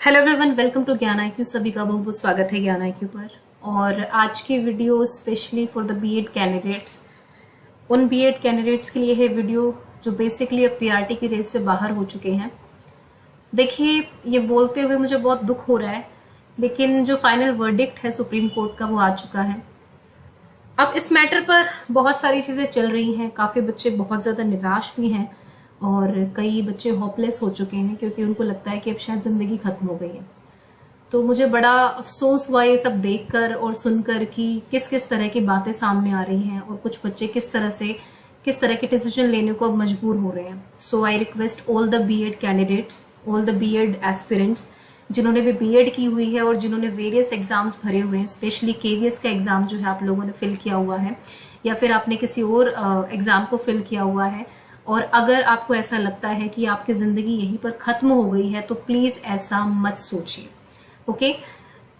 Hello everyone, welcome to ज्ञान IQ। सभी का बहुत बहुत स्वागत है ज्ञान IQ पर। और आज की video specially for the BEd candidates, उन बीएड कैंडिडेट्स के लिए है वीडियो जो बेसिकली अब पीआरटी की रेस से बाहर हो चुके हैं। देखिए, ये बोलते हुए मुझे बहुत दुख हो रहा है, लेकिन जो फाइनल वर्डिक्ट है सुप्रीम कोर्ट का वो आ चुका है। अब इस मैटर पर बहुत सारी चीज़ें चल रही हैं, काफ़ी बच्चे बहुत ज़्यादा निराश भी हैं और कई बच्चे होपलेस हो चुके हैं क्योंकि उनको लगता है कि अब शायद ज़िंदगी ख़त्म हो गई है। तो मुझे बड़ा अफसोस हुआ ये सब देखकर और सुनकर कि किस किस तरह की बातें सामने आ रही हैं और कुछ बच्चे किस तरह के डिसीजन लेने को अब मजबूर हो रहे हैं। So I request all the BEd candidates, all the BEd aspirants जिन्होंने भी बीएड की हुई है और जिन्होंने वेरियस एग्जाम्स भरे हुए हैं, स्पेशली केवीएस का एग्जाम जो है आप लोगों ने फिल किया हुआ है या फिर आपने किसी और एग्जाम को फिल किया हुआ है, और अगर आपको ऐसा लगता है कि आपकी ज़िंदगी यहीं पर ख़त्म हो गई है तो प्लीज़ ऐसा मत सोचिए। ओके,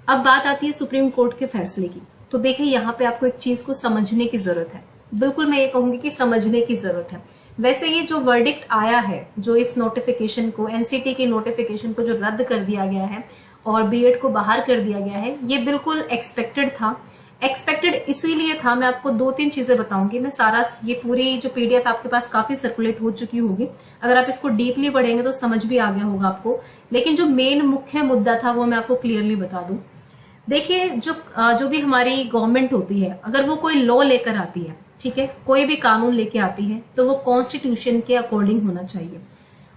अब बात आती है सुप्रीम कोर्ट के फैसले की। तो देखिए, यहाँ पे आपको एक चीज़ को समझने की ज़रूरत है। बिल्कुल मैं ये कहूँगी कि समझने की ज़रूरत है। वैसे ये जो वर्डिक्ट आया है, जो इस नोटिफिकेशन को, एनसीटी के नोटिफिकेशन को जो रद्द कर दिया गया है और बीएड को बाहर कर दिया गया है, ये बिल्कुल एक्सपेक्टेड था। एक्सपेक्टेड इसीलिए था, मैं आपको दो तीन चीजें बताऊंगी। मैं सारा ये पूरी जो पीडीएफ आपके पास काफी सर्कुलेट हो चुकी होगी, अगर आप इसको डीपली पढ़ेंगे तो समझ भी आ गया होगा आपको। लेकिन जो मेन मुख्य मुद्दा था वो मैं आपको क्लियरली बता दूं। देखिए, जो भी हमारी गवर्नमेंट होती है, अगर वो कोई लॉ लेकर आती है, ठीक है, कोई भी कानून लेके आती है, तो वो कॉन्स्टिट्यूशन के अकॉर्डिंग होना चाहिए।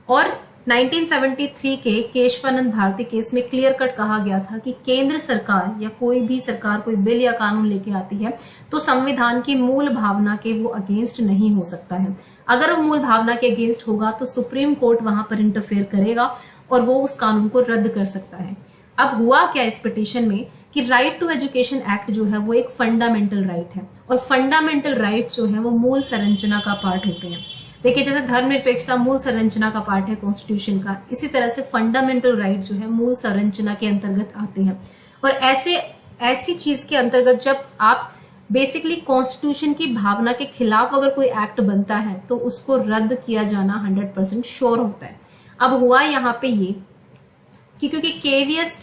और 1973 के केशवानंद भारती केस में क्लियर कट कहा गया था कि केंद्र सरकार या कोई भी सरकार कोई बिल या कानून लेके आती है तो संविधान की मूल भावना के वो अगेंस्ट नहीं हो सकता है। अगर वो मूल भावना के अगेंस्ट होगा तो सुप्रीम कोर्ट वहां पर इंटरफेयर करेगा और वो उस कानून को रद्द कर सकता है। अब हुआ क्या इस पिटीशन में कि राइट टू एजुकेशन एक्ट जो है वो एक फंडामेंटल राइट है, और फंडामेंटल राइट जो है वो मूल संरचना का पार्ट होते हैं। देखिए, जैसे धर्मनिरपेक्षता मूल संरचना का पार्ट है कॉन्स्टिट्यूशन का, इसी तरह से फंडामेंटल राइट जो है मूल संरचना के अंतर्गत आते हैं। और ऐसी चीज के अंतर्गत जब आप बेसिकली कॉन्स्टिट्यूशन की भावना के खिलाफ अगर कोई एक्ट बनता है तो उसको रद्द किया जाना 100% श्योर होता है। अब हुआ यहाँ पे ये कि क्योंकि केवीएस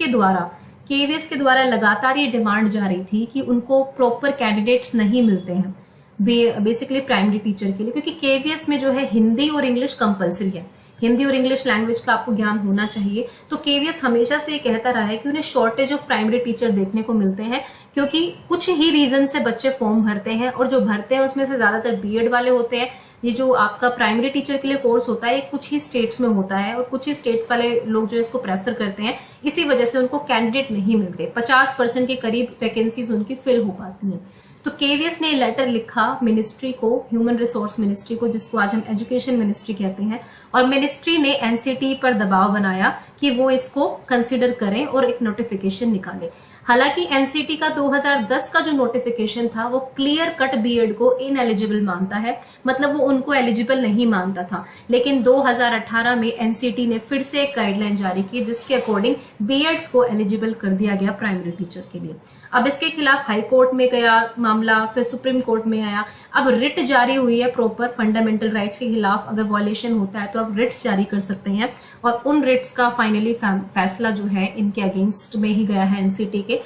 के द्वारा लगातार ये डिमांड जा रही थी कि उनको प्रॉपर कैंडिडेट्स नहीं मिलते हैं बेसिकली प्राइमरी टीचर के लिए, क्योंकि केवीएस में जो है हिंदी और इंग्लिश कंपलसरी है, हिंदी और इंग्लिश लैंग्वेज का आपको ज्ञान होना चाहिए। तो केवीएस हमेशा से ये कहता रहा है कि उन्हें शॉर्टेज ऑफ प्राइमरी टीचर देखने को मिलते हैं, क्योंकि कुछ ही रीजन से बच्चे फॉर्म भरते हैं और जो भरते हैं उसमें से ज्यादातर बीएड वाले होते हैं। ये जो आपका प्राइमरी टीचर के लिए कोर्स होता है कुछ ही स्टेट्स में होता है और कुछ ही स्टेट्स वाले लोग जो इसको प्रेफर करते हैं, इसी वजह से उनको कैंडिडेट नहीं मिलते। 50% के करीब वैकेंसीज उनकी फिल हो पाती हैं। तो केवीएस ने लेटर लिखा मिनिस्ट्री को, ह्यूमन रिसोर्स मिनिस्ट्री को, जिसको आज हम एजुकेशन मिनिस्ट्री कहते हैं, और मिनिस्ट्री ने एनसीटी पर दबाव बनाया कि वो इसको कंसिडर करें और एक नोटिफिकेशन निकाले। हालांकि एनसीटी का 2010 का जो नोटिफिकेशन था वो क्लियर कट बीएड को इनएलिजिबल मानता है, मतलब वो उनको एलिजिबल नहीं मानता था। लेकिन 2018 में एनसीटी ने फिर से एक गाइडलाइन जारी की जिसके अकॉर्डिंग बीएड्स को एलिजिबल कर दिया गया प्राइमरी टीचर के लिए। अब इसके खिलाफ हाई कोर्ट में गया मामला, फिर सुप्रीम कोर्ट में आया। अब रिट जारी हुई है प्रॉपर फंडामेंटल राइट्स के खिलाफ। अगर वॉयलेशन होता है तो आप रिट्स जारी कर सकते हैं, और उन रिट्स का फाइनली फैसला जो है इनके अगेंस्ट में ही गया है एनसीटी के।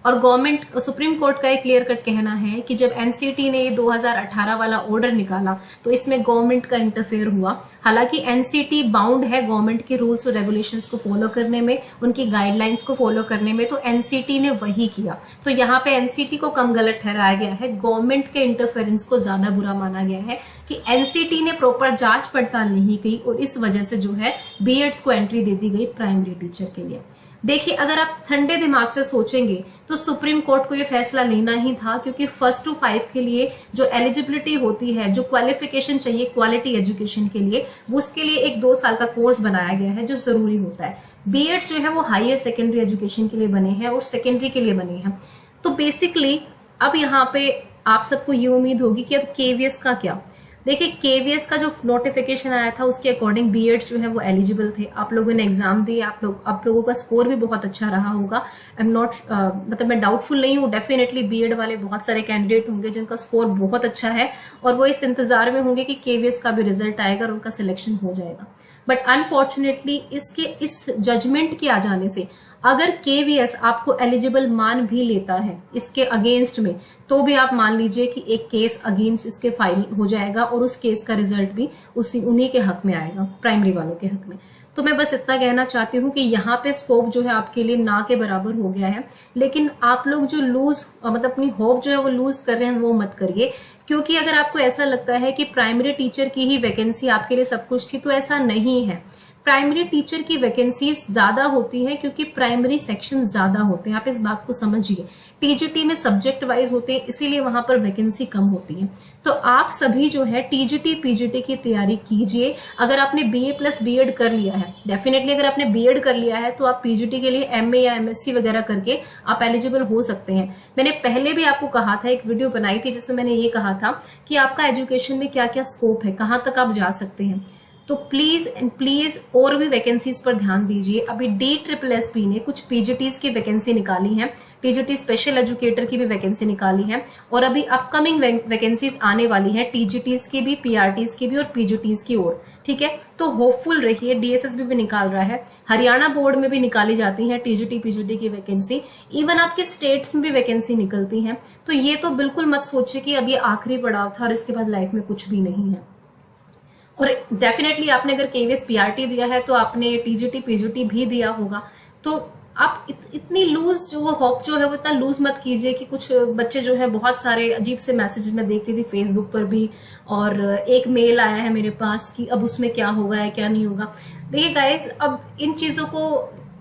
और गवर्नमेंट, सुप्रीम कोर्ट का एक क्लियर कट कहना है कि जब एनसीटी ने ये 2018 वाला ऑर्डर निकाला तो इसमें गवर्नमेंट का इंटरफेयर हुआ। हालांकि एनसीटी बाउंड है गवर्नमेंट के रूल्स और रेगुलेशंस को फॉलो करने में, उनकी गाइडलाइंस को फॉलो करने में, तो एनसीटी ने वही किया। तो यहाँ पे एनसीटी को कम गलत ठहराया गया है, गवर्नमेंट के इंटरफेरेंस को ज्यादा बुरा माना गया है कि एनसीटी ने प्रॉपर जांच पड़ताल नहीं की और इस वजह से जो है बीएड्स को एंट्री दे दी गई प्राइमरी टीचर के लिए। देखिए, अगर आप ठंडे दिमाग से सोचेंगे तो सुप्रीम कोर्ट को ये फैसला लेना ही था, क्योंकि 1st to 5 के लिए जो एलिजिबिलिटी होती है, जो क्वालिफिकेशन चाहिए क्वालिटी एजुकेशन के लिए, वो उसके लिए एक 2 साल का कोर्स बनाया गया है जो जरूरी होता है। बीएड जो है वो हायर सेकेंडरी एजुकेशन के लिए बने हैं और सेकेंडरी के लिए बने हैं। तो बेसिकली अब यहाँ पे आप सबको ये उम्मीद होगी कि अब केवीएस का क्या। देखिए, केवीएस का जो नोटिफिकेशन आया था उसके अकॉर्डिंग बीएड्स जो है वो एलिजिबल थे। आप लोगों ने एग्जाम दिए, आप लोगों का स्कोर भी बहुत अच्छा रहा होगा। आई एम नॉट मतलब मैं डाउटफुल नहीं हूँ, डेफिनेटली बीएड वाले बहुत सारे कैंडिडेट होंगे जिनका स्कोर बहुत अच्छा है और वो इस इंतजार में होंगे कि केवीएस का भी रिजल्ट आएगा और उनका सिलेक्शन हो जाएगा। बट अनफॉर्चुनेटली इसके इस जजमेंट के आ जाने से अगर केवीएस आपको एलिजिबल मान भी लेता है इसके अगेंस्ट में, तो भी आप मान लीजिए कि एक केस अगेंस्ट इसके फाइल हो जाएगा और उस केस का रिजल्ट भी उन्हीं के हक में आएगा, प्राइमरी वालों के हक में। तो मैं बस इतना कहना चाहती हूँ कि यहाँ पे स्कोप जो है आपके लिए ना के बराबर हो गया है, लेकिन आप लोग जो लूज मतलब अपनी होप जो है वो लूज कर रहे हैं वो मत करिए, क्योंकि अगर आपको ऐसा लगता है कि प्राइमरी टीचर की ही वैकेंसी आपके लिए सब कुछ थी, तो ऐसा नहीं है। प्राइमरी टीचर की वैकेंसीज ज्यादा होती है क्योंकि प्राइमरी सेक्शन ज्यादा होते हैं, आप इस बात को समझिए। टीजीटी में सब्जेक्ट वाइज होते हैं, इसीलिए वहां पर वैकेंसी कम होती है। तो आप सभी जो है टीजीटी पीजीटी की तैयारी कीजिए। अगर आपने बीए प्लस बीएड कर लिया है, डेफिनेटली अगर आपने बीएड कर लिया है तो आप पीजीटी के लिए एमए या एमएससी वगैरह करके आप एलिजिबल हो सकते हैं। मैंने पहले भी आपको कहा था, एक वीडियो बनाई थी जिसमें मैंने ये कहा था कि आपका एजुकेशन में क्या क्या स्कोप है, कहाँ तक आप जा सकते हैं। तो प्लीज एंड प्लीज और भी वैकेंसीज पर ध्यान दीजिए। अभी DSSSB ने कुछ पीजीटीज की वैकेंसी निकाली है, टीजीटी स्पेशल एजुकेटर की भी वैकेंसी निकाली है, और अभी अपकमिंग वैकेंसीज आने वाली है टीजीटीज की भी, पीआरटीज की भी और पीजीटीज की ओर। ठीक है, तो होपफुल रहिए। डीएसएसबी भी निकाल रहा है, हरियाणा बोर्ड में भी निकाली जाती है टीजीटी पीजीटी की वैकेंसी, इवन आपके स्टेट्स में भी वैकेंसी निकलती है। तो ये तो बिल्कुल मत सोचिए कि अब ये आखिरी पड़ाव था और इसके बाद लाइफ में कुछ भी नहीं है। और डेफिनेटली आपने अगर केवीएस पीआरटी दिया है तो आपने टीजीटी पीजीटी भी दिया होगा। तो आप इतनी लूज जो वो होप जो है वो इतना लूज मत कीजिए कि कुछ बच्चे जो है बहुत सारे अजीब से मैसेजेस मैं देख रही थी फेसबुक पर भी, और एक मेल आया है मेरे पास कि अब उसमें क्या होगा या क्या नहीं होगा। देखिए गाइज, अब इन चीजों को,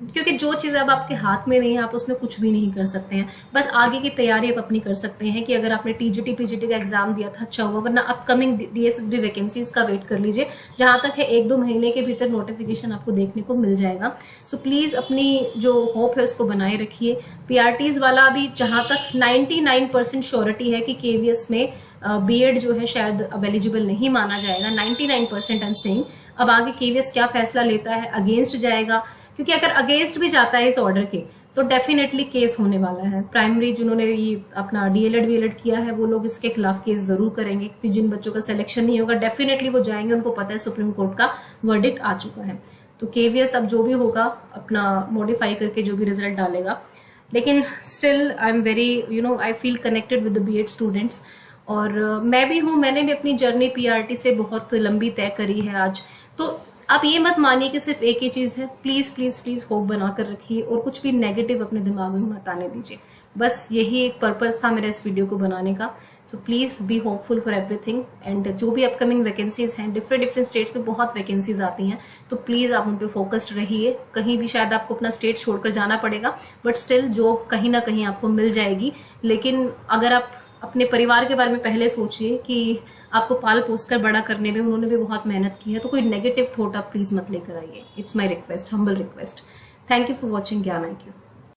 क्योंकि जो चीज अब आपके हाथ में नहीं है आप उसमें कुछ भी नहीं कर सकते हैं। बस आगे की तैयारी आप अपनी कर सकते हैं कि अगर आपने टीजीटी पीजीटी का एग्जाम दिया था अच्छा हुआ, वरना अपकमिंग डीएसएसबी वैकेंसीज का वेट कर लीजिए। जहां तक है 1-2 महीने के भीतर नोटिफिकेशन आपको देखने को मिल जाएगा। सो प्लीज अपनी जो होप है उसको बनाए रखिए। पीआरटीज वाला भी जहां तक 99% श्योरिटी है कि केवीएस में बीएड जो है शायद अब एलिजिबल नहीं माना जाएगा, 99% आई एम सेइंग। अब आगे केवीएस क्या फैसला लेता है, अगेंस्ट जाएगा, क्योंकि अगर अगेंस्ट भी जाता है इस ऑर्डर के तो डेफिनेटली केस होने वाला है। प्राइमरी जिन्होंने ये अपना डीएलएड वीएलएड किया है वो लोग इसके खिलाफ केस जरूर करेंगे, क्योंकि जिन बच्चों का सिलेक्शन नहीं होगा डेफिनेटली वो जाएंगे, उनको पता है सुप्रीम कोर्ट का वर्डिक्ट आ चुका है। तो केवीएस अब जो भी होगा अपना मॉडिफाई करके जो भी रिजल्ट डालेगा, लेकिन still I am very I feel connected with the BEd students. और मैं भी हूँ, मैंने भी अपनी जर्नी पीआरटी से बहुत लंबी तय करी है आज। तो आप ये मत मानिए कि सिर्फ एक ही चीज है। प्लीज प्लीज प्लीज होप बनाकर रखिए और कुछ भी नेगेटिव अपने दिमाग में मत आने दीजिए। बस यही एक पर्पस था मेरा इस वीडियो को बनाने का। So please be hopeful for everything. And जो भी अपकमिंग वैकेंसीज हैं, डिफरेंट स्टेट्स में बहुत वैकेंसीज आती हैं, तो प्लीज आप उन पर फोकस्ड रहिए। कहीं भी शायद आपको अपना स्टेट छोड़कर जाना पड़ेगा, बट स्टिल जॉब कहीं ना कहीं आपको मिल जाएगी। लेकिन अगर आप अपने परिवार के बारे में पहले सोचिए कि आपको पाल पोस कर बड़ा करने में उन्होंने भी बहुत मेहनत की है, तो कोई नेगेटिव थॉट आप प्लीज मत लेकर आइए। It's my request, humble request. Thank you for watching ज्ञान IQ।